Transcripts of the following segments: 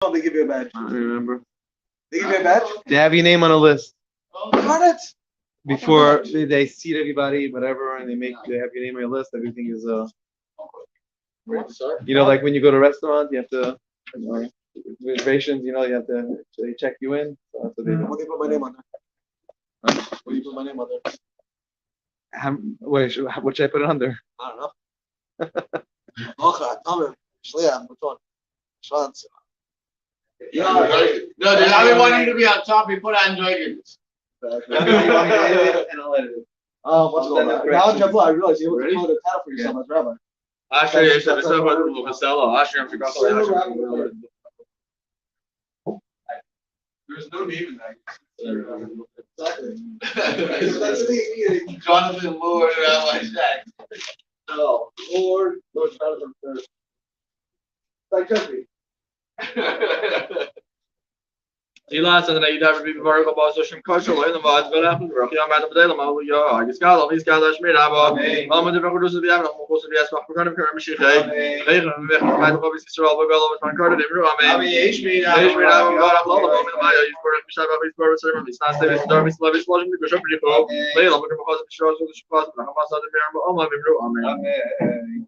Oh, they give you a badge. I don't remember. They give you a badge? They have your name on a list. Got it. Before they seat everybody, whatever, and they have your name on your list. Everything is like when you go to a restaurant, you have to reservations. You have to they check you in. So that's what they do. What do you put my name on there? Huh? What do you put my name on there? What should I put it under? I don't know. Mokha, Tamer, Shliach, which one? Schwanz. No, they only want you to be on top. You put on dragons. And I'll edit it. Oh, what's going on? Now, Jabba, I realize you have to put a title for yourself as rabbi. Asher, you said it's about the Casella. Asher, I forgot the There's no name in that. Exactly. Jonathan Lord, Rabbi Shack. No, Lord Jonathan first. Like Jeffrey. Elon says that you'd have to be very good about social culture. Why the mods will happen? Rocky on Madame Delama, I guess God, these guys are made up. I'm a different producer. I'm supposed to be asked for kind of Kermish. I might have obviously Israel will go over my card. I'm HP. I'm Maya. You've got Mishab, he's got a ceremony. It's not saying it's Darby Slavish Lodging because I'm pretty cool. Lay on because of the shows of the Shabbat. I'm also the Miracle. Amen.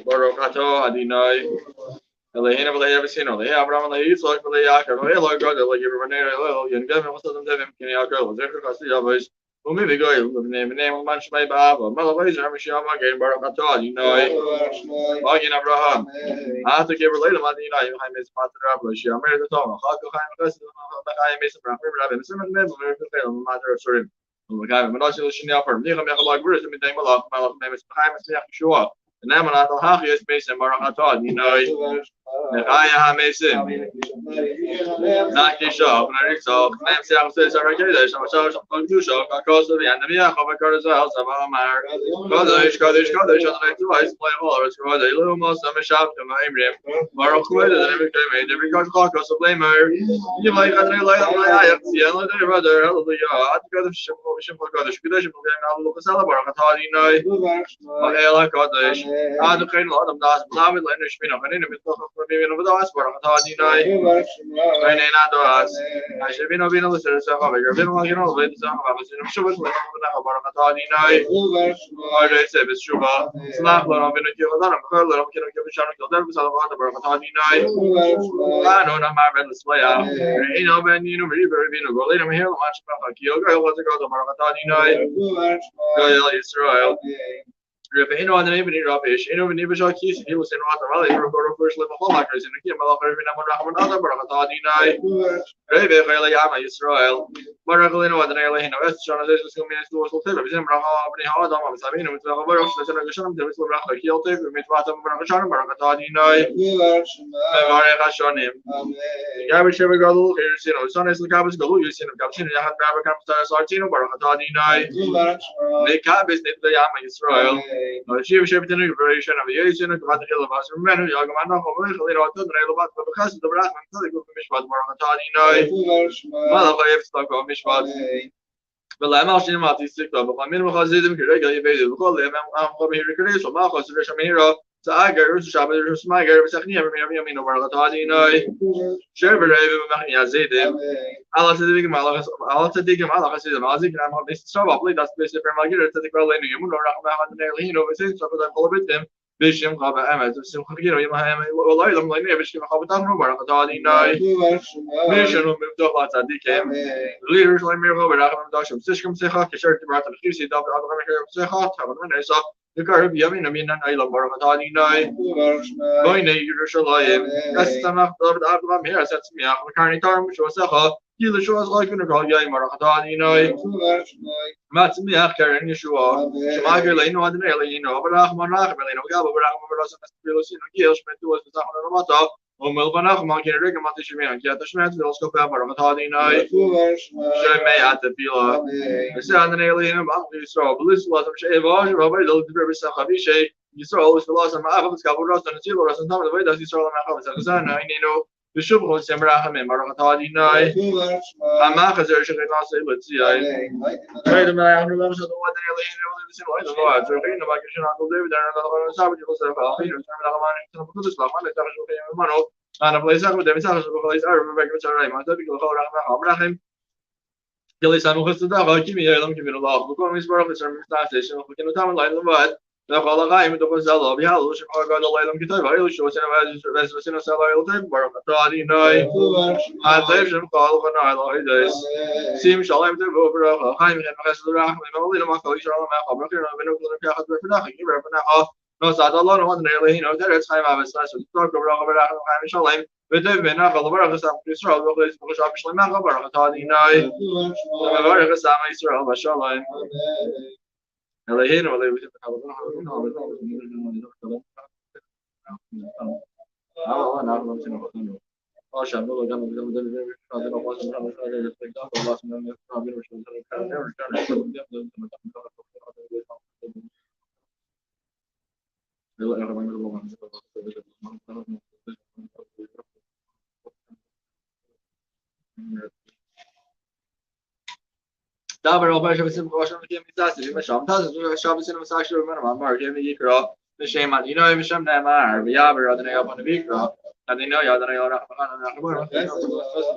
Baruch atah Adonai Elehina Valley ever seen only Abraham Leis like Valley Yaka, Elo God, like you Renee, and Gavin was them Devin Kinyaka, was there because the others who maybe go with name of Manch by Baba, Malaways, Ramishama, Game Barakatod, you know, Bagin Abraham. I have to give her later, Madina, I miss Pater Abba, she married the Tom, Hako I miss a Rabbi, Simon, Mother of Surim. وكان من رأس الشنيا فرم دي خمية خلاص برز من دايما الله ما مس بخير مس يحكي شو نعم أنا تلحق يس ميسن بركاته ديناي نقايا هميسن ناكي شو نريك سو نعم سياق سير كذا شو قلتوا شو كاكوس يعني ميا خبر كارزا سبعة مار كذا أنا نكتب بلاي هول بس كذا يلو ما سمع شاب كما إمريم بركوه ده نبي كلمة ده بيكون كاكوس بلاي مار يبغى يقدر لا يا لا ده بدر هذا ضياع كذا في شنو قدش كذا شنو يعني الله بسالة بركة هذه وإله قدش هذا خير الأدم ناس بلامد لأنه شبينا خلينا بنتوقف بينه بدأس بركة هذه خلينا دواس عشان بينا لسه خبر بينا ما كنا وبيت سامع بس إنه شو بس لنا بركة هذه هذا سبب شو بقى سلاح لنا بينا كي خدنا بخير لنا كنا كي بشارك تقدر بس هذا بركة هذه أنا ما بعمل سلايا إنه بيني وبينه بينه قلنا مهير ما شبه كيو قال وذكر بركة هذه قال إسرائيل Rabbeinu on the name of Rabish, Inu Nibisha Kis, he was in Ratamali, Rokoto first level Holackers in the Kim, Malakarvin, other Barakatadinai, Rebe, Yama, Israel, Marakalino, and the Nailah, West, Jonathan, Sumis, Philip, Zimra, Hadam, Sabino, with the Baros, the Senegation, the Wisla Raka, Kiltek, Mitwatam, Barakashan, Barakatadinai, Marakashanim, Gabish Evergadul, here's you know, Son is the Cabas Galu, you see the Captain, Yahat Barakam, Sartino, Barakatadinai, Nekabis, the Yama, Israel. شيء بتنو بريشن أبي يجي إنه كمان تخيل بس منو يا جماعة أنا خبري خلي راتب نريل بعد بخاص دبرة من كذا يقول مش بعد مرة ثانية ما لا خايف استقام مش بعد بالله ما أشين ما تيسكت بقى من مخازيد مكرر جاي بيجي بقول لي أم خبري هيركليس وما خاص ليش مهيرة سأجر رس شعب رس ما أجر بس أخني أمي مرة ثانية شرب الرأي بمخني زيد على تدريج ما على خسيد ما زيك أنا ما بيستشعر بقولي دست بيست في المجال تدريج ولا إنه يمون رقم واحد من الحين وبيصير سبب قلبتهم بيشم قابع أمل تسمع خير ويما هم والله لما ليني بيشم قابع تامر مرة ثانية بيشنو مفتوح صديقهم leaders like me over رقم داشم سيشكم سيخا كشرت بعد الخير سيدا في أرض غير سيخا تقول من عيسى يقرب يمين من أيلا مرة ثانية بين يرشلايم استمع ضرب أرض غير سميع مكاني تارم شو سيخا يلا شو أصغر كنا قال جاي مرة ثانية ما تسمي أخيرا يشوع شما قال لينو هذا لينو براه ما ناخ بلينو قال براه ما براس مستبيلوسين وكيش متوس بتاعنا رمضان وملبنا ما كان رجع ما تشمينا كي تشميت لوسكو في مرة ثانية شو ما يعتبيلا بس عندنا لينو بعض يسوع بليس لازم شيء باش ما بيد الدبر بس خبي شيء يسوع بس لازم ما أخذ كابو راس نسيل راس نتامل بيد يسوع ما أخذ سكزانا إنه بشوف هو سمرا هم مرة ثانية أما خزر شغل ناس يبتسي هاي ما يعمل لهم شو دوّا دنيا لين ولا بيصير وايد دوّا تركين ما كيشون عقل ده بدنا نلا صعب يجي خسر فاخين وسامع لهم أنا كنا بقول إسلام ما نتاخذ شو كيان منو أنا بلايزاك بدي مسافر شو بلايز أعرف بقى بس أنا ما تبي كل خبر رقم رقم يلي سامو خسر ده قال كيمي يلهم كيمي الله بكون مسبرة خسر مستعسل شو كنا تعمل لاين لبعض لا قال قائم دخل زلا بيحاول شو قال الله يلهم كتاب هاي شو سنة بس سنة سلا يلتم بركة تعالي ناي هذا شو قال قنا الله يدرس سيم شاء الله يمتلك بكرة خايم من مقاصد الرحمة ما ولي لما قال شاء الله ما خبر كنا بنو كنا في أحد في الآخر كبر فنها نصعد الله نوضنا إليه ودرس خايم على بس تذكر بركة الرحمة خايم إن شاء الله بدأ بنا قال بركة سام إسرائيل وقال بقول شعب إسرائيل ما خبر تعالي ناي بركة سام إسرائيل ما شاء الله إلهين ولا يوجد دابر أول شيء بسيب قاشم كيم يتاسي مشام تاسي شاب بسيب مساكش من ما مار كيم يكرا نشيم عن ينوي مشام نمار بيابر هذا نيا بنا بيكرا هذا نيا هذا نيا راح مكان أنا خبر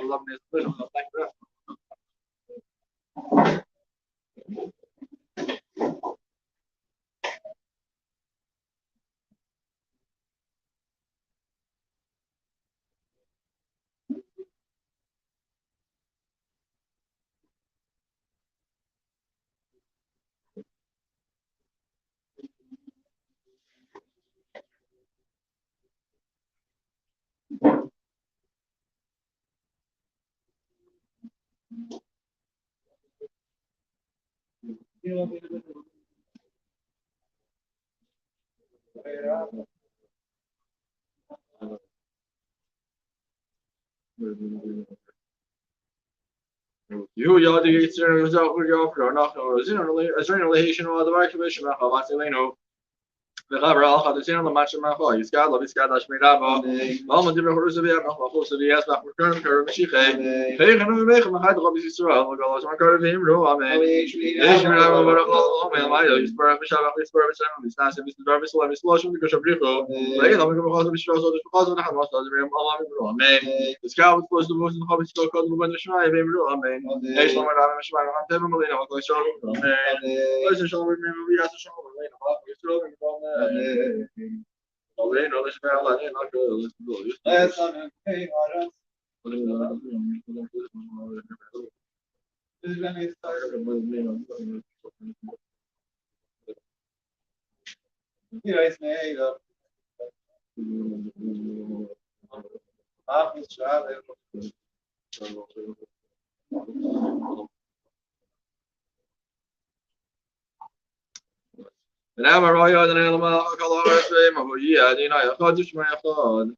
الله بنسبة You yadi yitzir yuzal yofro nachno zin relation or the recognition of Vasilino. The Gabra al Hadasin on the match of Maho, you scat, love scat, Ashmirabo, Alma Dibra Horusavia, Mahosavia, Mahurkan, Kermishiche, Pagan of the Mechan, Hyd Lobby Israel, Galas Markar of him, Ro, Amen. Ishmirabo, Maya, you spur of Shabbat, spur of Sam, this Nasa, Mr. Darvis, Levis, Lotion, because of Rico, Lagan, I'm going to be strong, so the cause of the Hamas, the Ram, Amen. The scout was supposed to move the Hobby Stoke on the Winter Shrine, Amen. Ashlam, I'm Shman, I'm Devon Molina, I'll go show you, Amen. Let's show me, we have to show me. Alleen al is wel alleen maar نعم رأي أن الله قال أرسل ما هو يهدينا يخرج ما يخرج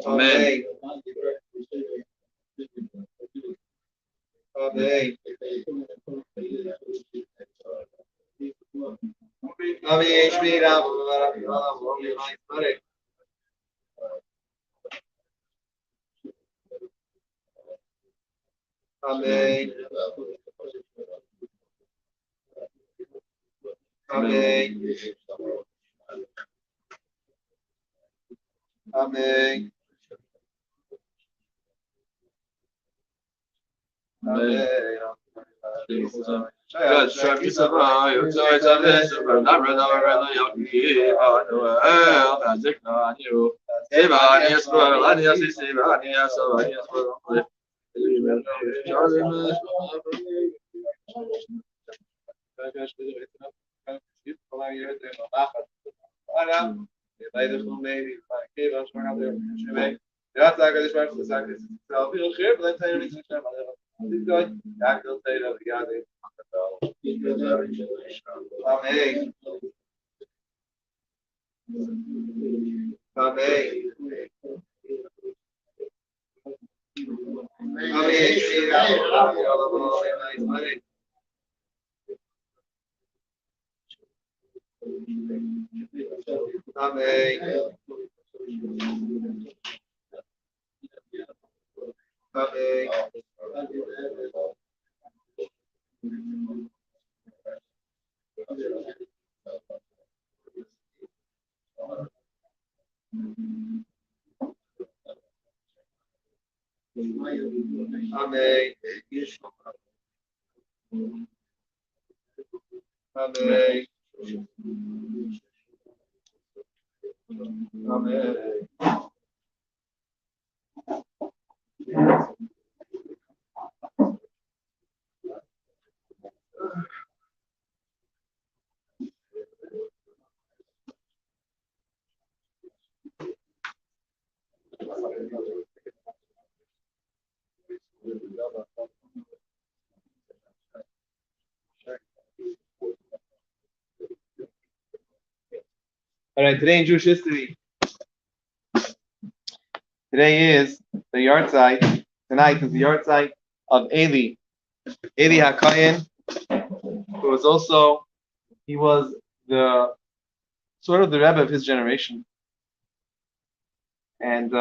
آمين Amém. Amém. Inspira. Amém. Amém. Amém. God, Shabbat Sabah, you so it's a lesson, but not rather you Azikna, you. Eva, yes, well, and yes, it's Eva, yes, so yes, well. Leider van mee, maar keer als maar altijd mee. Ja, dat is waar de zaak is. Zelf heel geef, dat zijn niet zo maar. Dit doet. Ja, ik wil zeggen dat ja, dit mag het wel. Amen. Amen. Amém. Amém. Amém. Amém. Amém. All right, today in Jewish history, today is the yahrzeit. Tonight is the yahrzeit of Eli HaKohen, who was also, he was the sort of the Rebbe of his generation, and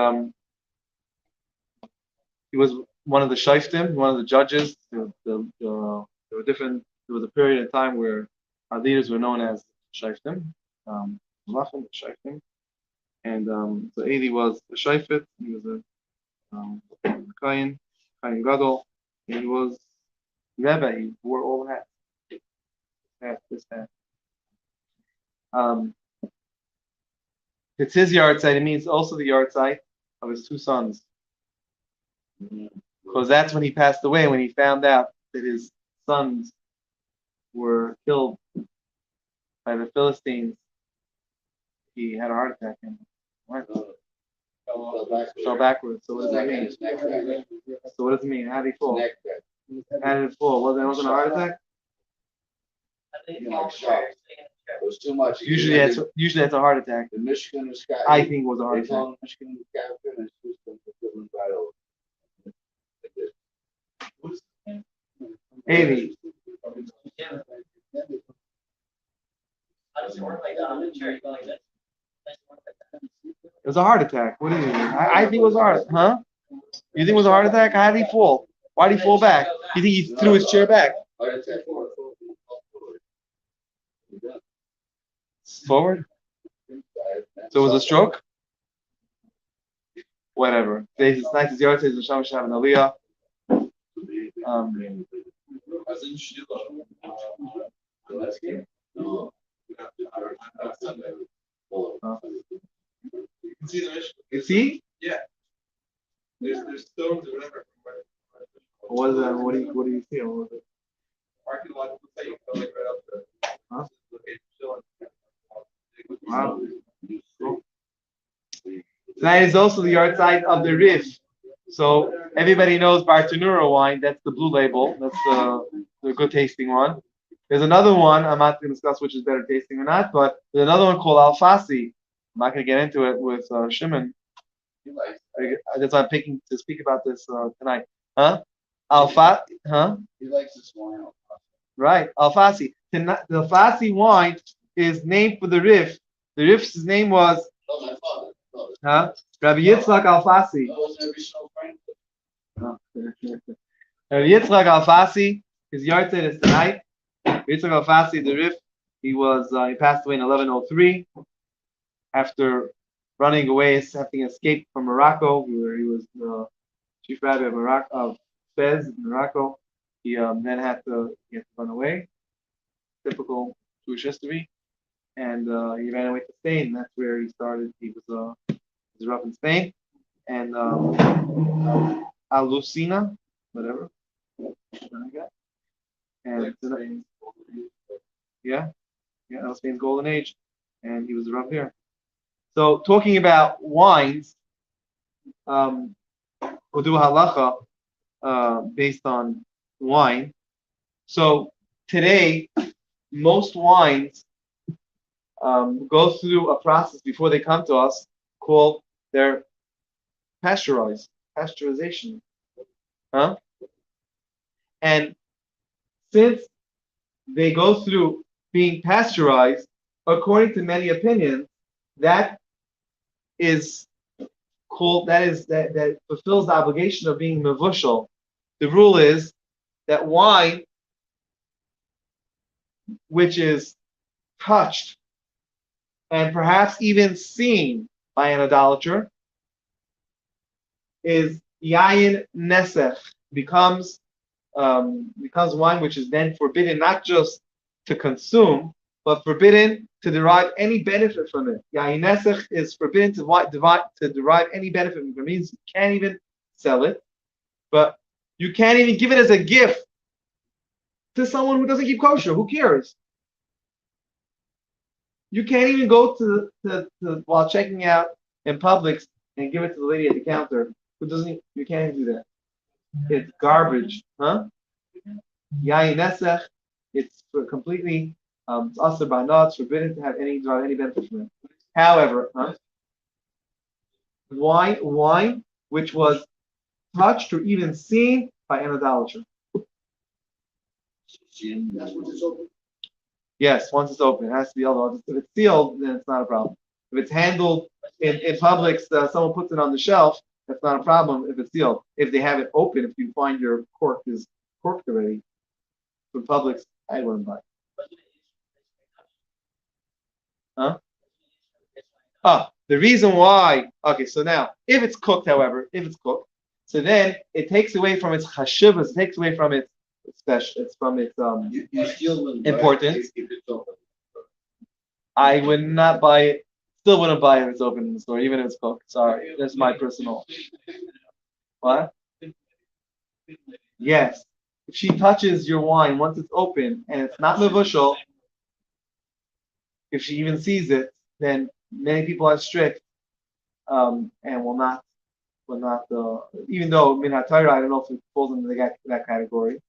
he was one of the shoftim, one of the judges. There were different. There was a period of time where our leaders were known as shoftim. And so Eli was a shofet, he was a Kohen Gadol, and he was Rebbe, he wore all hats. This hat. It's his yahrzeit, it means also the yahrzeit of his two sons. Because that's when he passed away, when he found out that his sons were killed by the Philistines. He had a heart attack and Fell backwards. So what does that mean? So what does it mean? How did he fall? How did it fall? Wasn't a heart attack? It was too much. Usually that's a heart attack. The Michigan was got. I think it was a heart attack. Michigan got finished. Houston right over. 80. It was a heart attack. What do you mean? I think it was a heart. Huh? You think it was a heart attack? How did he fall? Why did he fall back? You think he threw his chair back? Heart attack. Forward? So it was a stroke? Whatever. Today's night is Yard Today's Neshama Shav and Aliyah. You see? Yeah. There's stones or whatever. What is that? What do you see? What was it? Archaeological site, you go like right up the. Huh? Wow. Wow. Cool. Tonight is also the yard side of the Rif. So everybody knows Bartanura wine. That's the blue label. That's the good tasting one. There's another one. I'm not going to discuss which is better tasting or not, but there's another one called Alfasi. I'm not going to get into it with Shimon. That's why I'm picking to speak about this tonight. Huh? Huh? He likes this wine. Right. Alfasi. The Alfasi wine is named for the Rif. The Rif's name was My father. huh? Rabbi Yitzchak Alfasi. Rabbi Yitzchak Alfasi. His yard set is tonight. Yitzchak Alfasi, the Rif. He passed away in 1103 after running away, having escaped from Morocco, where he was the chief rabbi of Morocco, of Fez, Morocco. He then had to run away. Typical Jewish history. And he ran away to Spain. That's where he started. He was rough in Spain. And Alucina, whatever. And yeah, that was Spain's golden age. And he was rough here. So talking about wines, we'll do halacha based on wine. So today, most wines go through a process before they come to us called their pasteurization. Huh? And since they go through being pasteurized, according to many opinions, that fulfills the obligation of being mevushal. The rule is that wine, which is touched and perhaps even seen by an idolater, is yayin nesech, becomes wine which is then forbidden not just to consume, but forbidden to derive any benefit from it. Yayin nesech is forbidden to derive any benefit from it. It means you can't even sell it, but you can't even give it as a gift to someone who doesn't keep kosher. Who cares? You can't even go to while checking out in Publix and give it to the lady at the counter who doesn't. You can't even do that. It's garbage, huh? Yayin nesech. It's completely it's also by not. It's forbidden to have any benefit from it. However, wine which was touched or even seen by an idolater. Yes, once it's open, it has to be held. If it's sealed, then it's not a problem. If it's handled in Publix, someone puts it on the shelf, that's not a problem if it's sealed. If they have it open, if you find your cork is corked already, from Publix, I wouldn't buy it. Huh? The reason why, okay, so now, if it's cooked, however, so then it takes away from its chashivas, it takes away from its importance. I would not buy it, still wouldn't buy it if it's open in the store, even if it's cooked. Sorry, that's my personal. What? Yes. If she touches your wine once it's open and it's not mevushal, if she even sees it, then many people are strict and will not, even though Mincha Torah, I don't know if it falls into that category,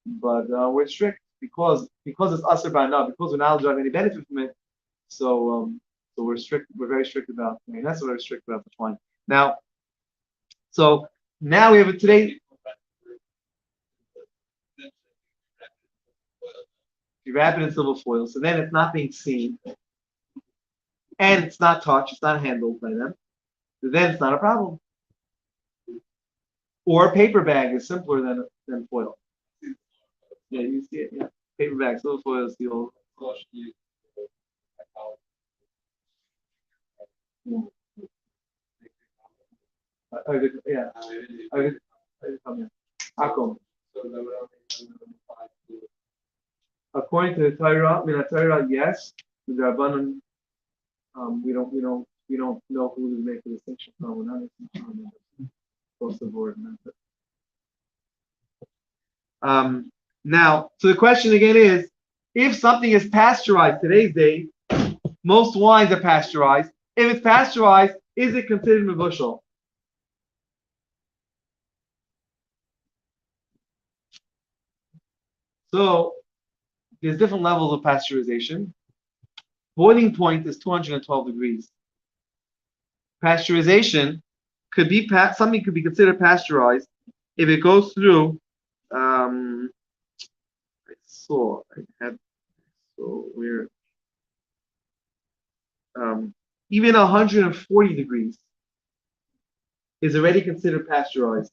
but we're strict because it's asur ba'ana, because we're not allowed any benefit from it. So we're strict. We're very strict about. I mean, that's what we're strict about the wine. Now, so now we have it today. You wrap it in silver foil, so then it's not being seen, and it's not touched, it's not handled by them. So then it's not a problem. Or a paper bag is simpler than foil. Yeah, you see it. Yeah, paper bag, silver foil, steel. Yeah. According to the Torah, Torah, yes. The Rabbanan, we don't know who to make the distinction from. We're not across the board. Now, so the question again is, if something is pasteurized today's day, most wines are pasteurized. If it's pasteurized, is it considered mevushal? So there's different levels of pasteurization. Boiling point is 212 degrees. Pasteurization could be something could be considered pasteurized if it goes through. I had so weird. Even 140 degrees is already considered pasteurized.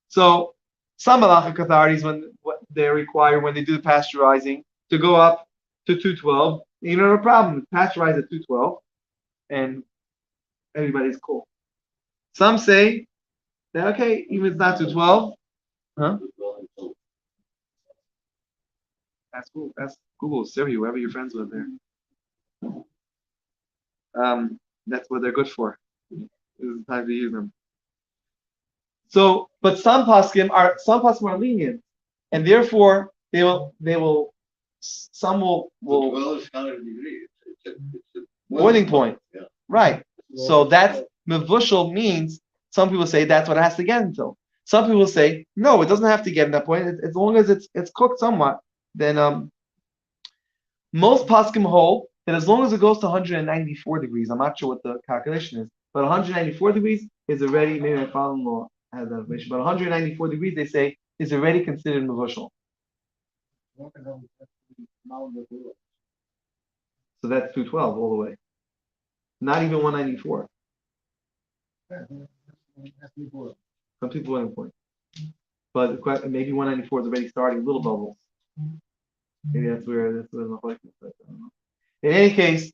So some halachic authorities, what they require when they do the pasteurizing, to go up to 212, you know, no problem. Pasteurize at 212, and everybody's cool. Some say that okay, even if it's not 212, huh? Ask Google, Siri, whoever your friends live there. That's what they're good for. This is the time to use them. So, but some poskim are lenient, and therefore some will 12 is 100 degrees. It's a boiling point. Yeah. Right. So that's mevushal means some people say that's what it has to get until. Some people say no, it doesn't have to get in that point. As long as it's cooked somewhat, then most poskim hold that as long as it goes to 194 degrees, I'm not sure what the calculation is, but 194 degrees is already, maybe my father-in-law has that information, but 194 degrees they say is already considered mevushal. So that's 212 all the way. Not even 194. Complete boiling point. But maybe 194 is already starting little bubbles. Maybe that's where the like. In any case,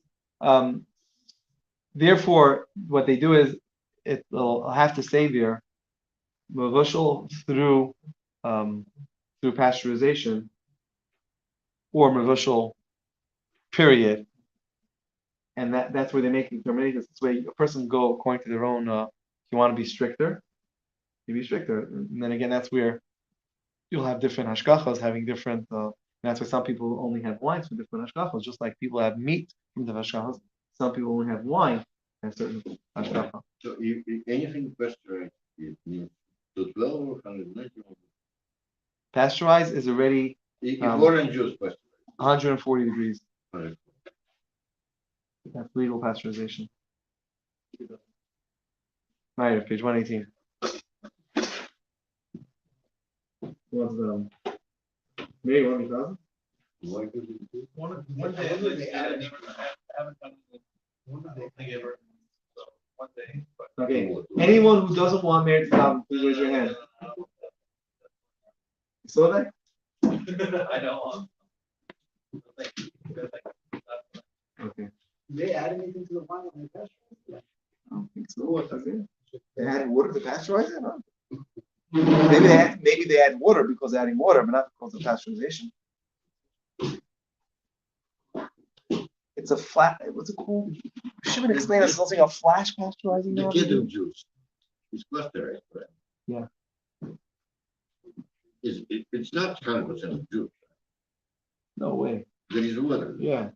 therefore, what they do is it'll have to say there mevushal through pasteurization or mevushal period, and that's where they make determinations. This way, a person go according to their own. If you want to be stricter, you be stricter, and then again, that's where you'll have different hashgachas having different. That's why some people only have wines for different hashgachas, just like people have meat from the hashgachas. Some people only have wine and certain hashgacha. So if anything pasteurized, it means 212 or 190. Pasteurized is already If orange juice pasteurized, 140 degrees. right. That's legal pasteurization. Right, page 118. What's May 1,000? One day they added. Haven't done it. One day ever. So one day. Okay. Anyone who doesn't want Meir to come, please raise your hand. You saw that? I know. Okay. They add anything to the wine on the pasteurizer? I don't think so. Okay. They added water to pasteurize it? Huh? Maybe they add water because they're adding water, but not because of pasteurization. It's a flat. What's it called? Shouldn't explain us something a flash pasteurizing. The kidney juice is pasteurized, right? Yeah. It's not 100% juice. No way. There is water. Yeah.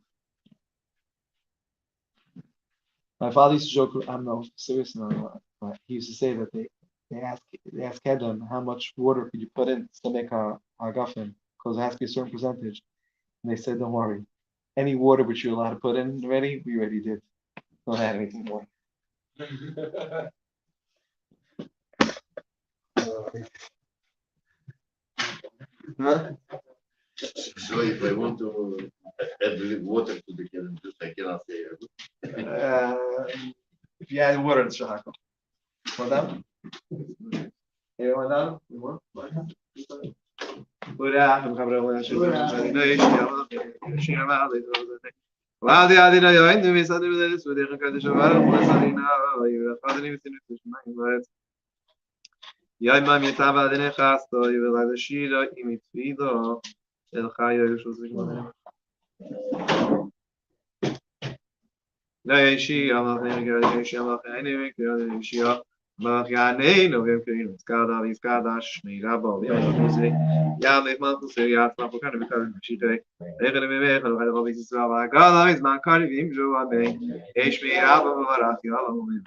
My father used to joke. I'm no serious now. But he used to say that they ask Adam how much water could you put in to make our guffin because it has to be a certain percentage. And they said, don't worry, any water which you're allowed to put in already, we already did. Don't add anything more. Huh? So if I want to add water to the can juice, I cannot say. If you add water, it's shahako. Want down? You want down? You want? Yaimam yitava adenechasta, yivelad shira imitvido, el chaya yushuzik. La yeshi amach neger yeshi amach neger yeshi amach yanei no vem kein skada viskada shmira bo yamuse yamech malchus yat ma pokan bekar shite egen me khol khol bo bisra va gala iz man kari vim jo abe shmira bo varat yalam mi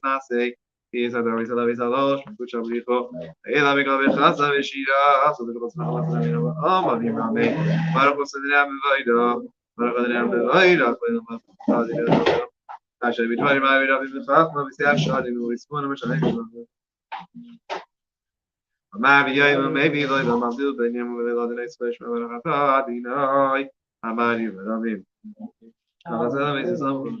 nase is a there is a losh which I believe ela me gabe khasa ve shira so the khasa ma me ama vim rame mar khos dina me vaida mar dina me vaida عشان بيتوالي مع بيرابي بالخاف ما بيسير شادي ويسمونه مش عليك ما بيجي ما بيجي إذا ما بدو بينهم ولا هذا ليس فيش ما رخاء ديناي معاريب ربي هذا ميزان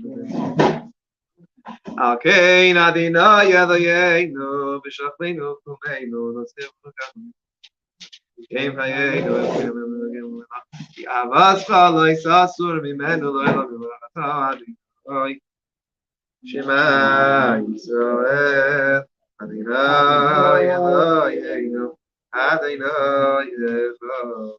أوكي نادينا يا ذيينو بشخلينو كمينو نصير كم كيف هينو أباس خلاص أسور منو لا لا برخاء ديناي Shema Yisrael Adonai Eloheinu Adonai Echad.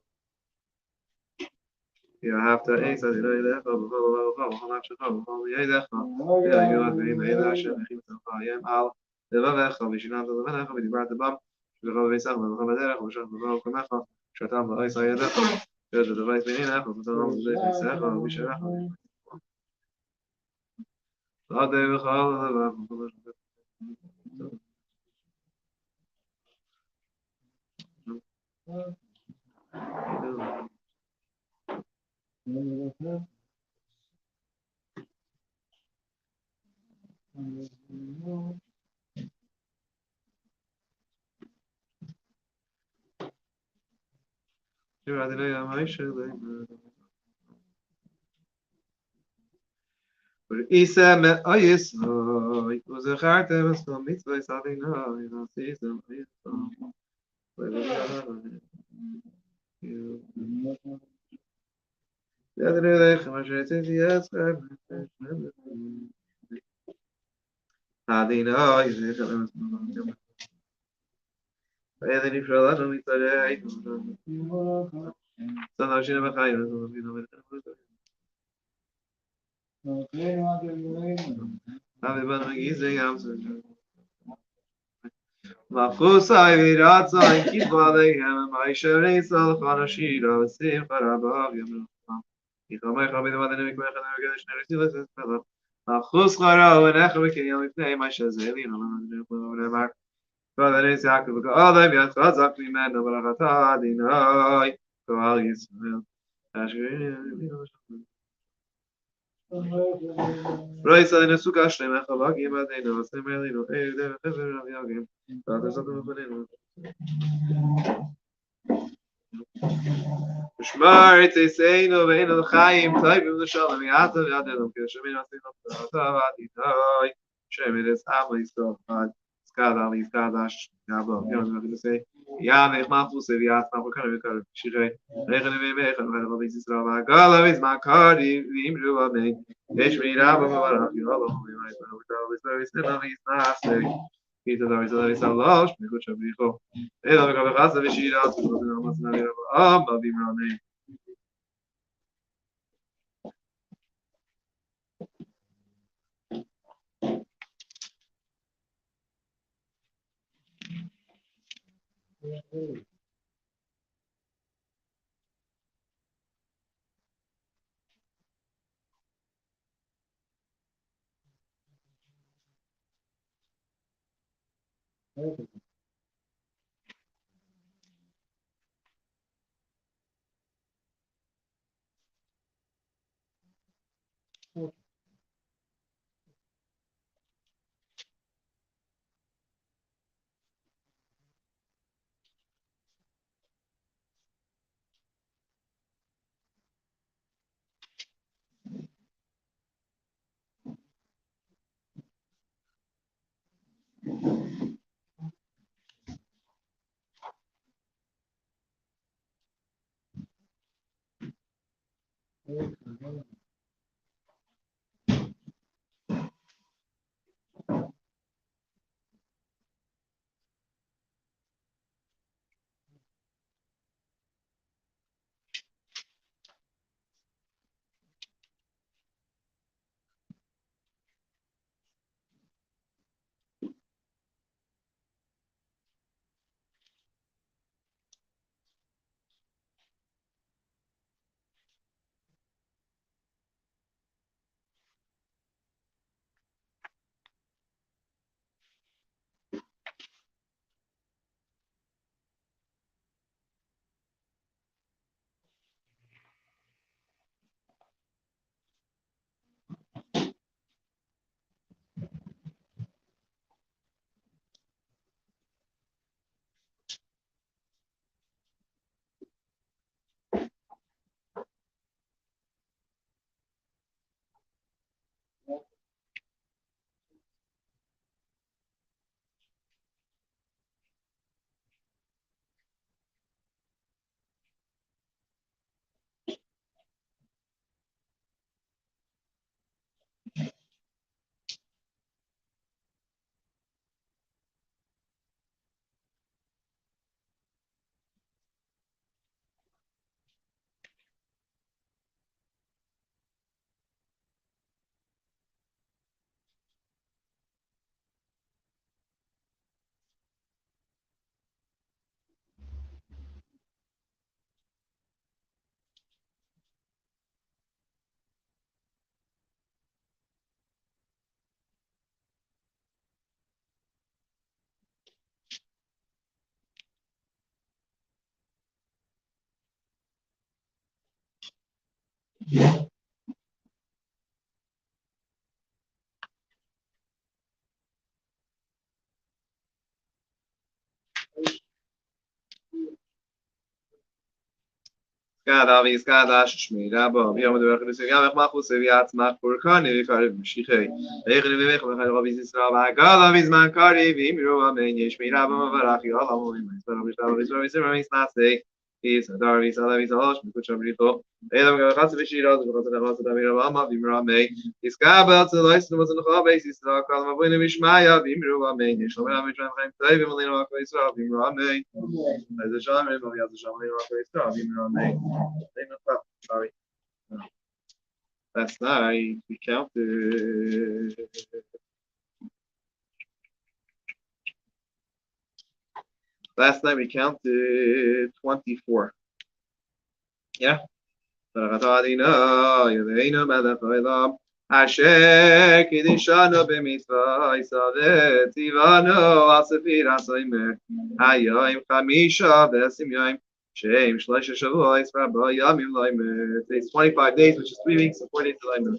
You have to ace Adonai Echad B'chol nafshecha B'chol yedecha V'yayot v'yimei Hashem Echim Tzachayim Al Levavecha V'shinam Levavecha V'dibrat Bam V'chol v'yisach V'chol v'derech V'shach V'chol Kamecha Shatam V'ois Hayedecha V'yajot V'ois V'yinecha V'chol v'yisach V'sherecha Isa me ayis no uzacharte was from mitzvah saving no you know season the other day khamashet yes hadina is فإذا نفرض أنه يطلع صنع شيء ما خير هذا بنا مجيزة يا مخصوص عبيرات صاين كيف عليهم ما يشري صالح نشيرا وسيم خرابا يوم يخمي خبيد ما دنيك ما خدنا كذا شنو رسيل بس مخصوص خرا ونخبي كي يوم اثنين ما شزيلين ولا ما فهذا ليس يعقب هذا بيتخذ في من بركة ديناي كويس رئيس النسوك أشلم خلاق يمدينا وسمعنا إيه ده خبر ربيعهم هذا صدق مخلينا شمار تسينو بين الخايم طيب من الشغل ميعاد يعدلهم كشمين عصينا فاتيناي شميرس عمل يستوفاد سكادا لي سكاداش يابو يوم نقول سي يا مخ مخوس يا اسمع بكره بكره شيء ريخن ميخن هذا بيس اسرا قال بيس ما كاري يمرو بي ايش ميرا بمبارك يا الله ما يسمع بيس ما بيس ناس كيت ده بيس ده سلاش بيقول شبيخو ايه ده بقى خاصه بشيرات مثلا ما بيمراني Skadavi skadash shmirabo biyom de khris yam ma khus viat ma kurkani vikar mishikhay egri vekh vekh rabi zisra va gadavi zman kari vimro men shmirabo varakhi alamu misra misra misra misra is darvi salavi salash mikuchamrito edam gas vishira gas da mira ma vimra me iskabel to lais no zan khabe isra kalma bune mishmaya vimro men shomra mishma khaim tay vimlino akwa isra vimro me as a shaman no yaz shaman akwa isra vimro me. Sorry. Last night we counted. Last night we counted 24. Yeah. Asher kidishano b'mitzvah isavet tivano asafir asaymer hayom chamisha v'esim yom shem shloisha shavuos rabba yamim loimer. It's 25 days, which is 3 weeks and 4 days to loimer.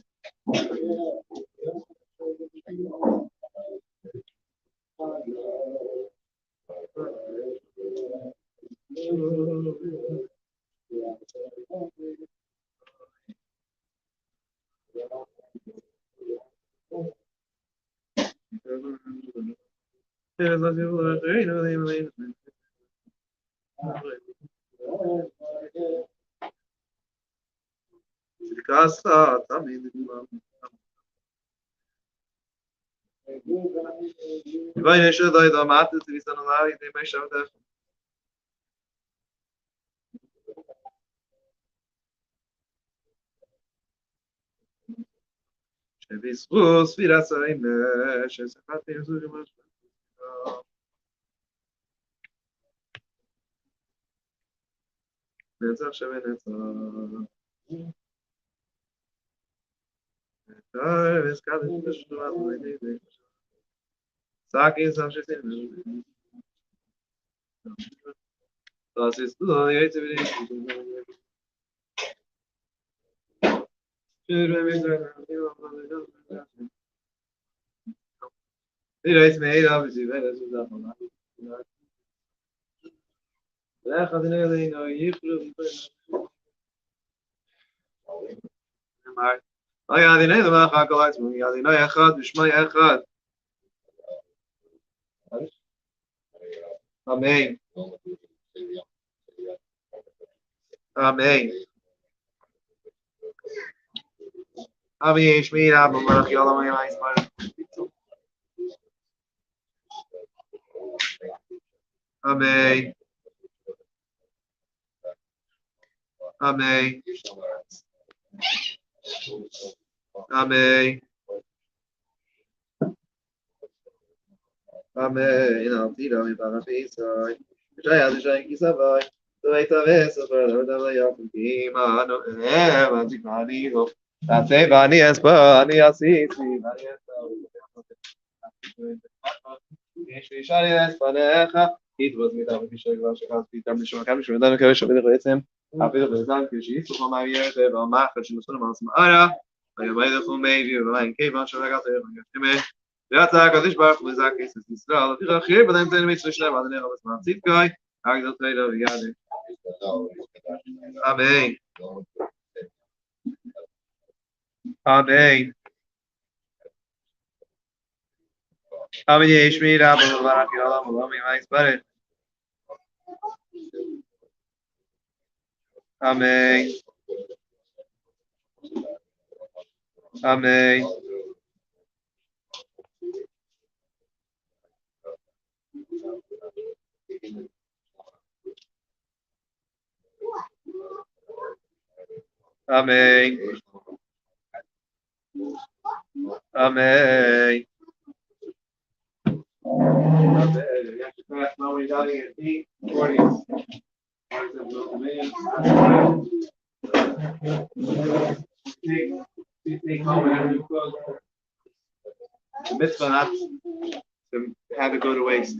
שבזכות ספירת האמש, ששפטתי זוג המשפט. נצח שבנצח. וזכרתי בשלומת ובידי. סקי סם שסים. Das ist so, jetzt will ich. Ist mir egal, wie sie werden, so darf man. Ja, hat eine Idee, ich mal. Ja, die nehmen wir auch gleich, ja, die neue Echad, Bishmai Echad. Amen. Amen. Amen. Shmir Abba Baruch Yalom Yamais Baruch. Amen. Amen. Amen. Amen. You know, Tito, you better be sorry. Jaya, Jaya, Kisavai. The way to this is for the way of the team. I know, and you can't even. That's a bunny as well. Bunny, I see. It was me that we should go to Peter Mission Capture. Then I should with him. I feel the time because she's from my year. They were my fashion. So I'm some Ara. I made it for me. You like came on. So I got there. Ja, sag, als ich war, gesagt, ist es Israel. Ich auch hier, bei dem Teil mit so schnell, weil der was man sieht, Guy. Ich das leider, ja. Amen. Amen. Amen. Ich mir da, Barak Yalam, Amen. My spirit. Amen. Amen. Amen. Amen. The mitzvah not to have it go to waste.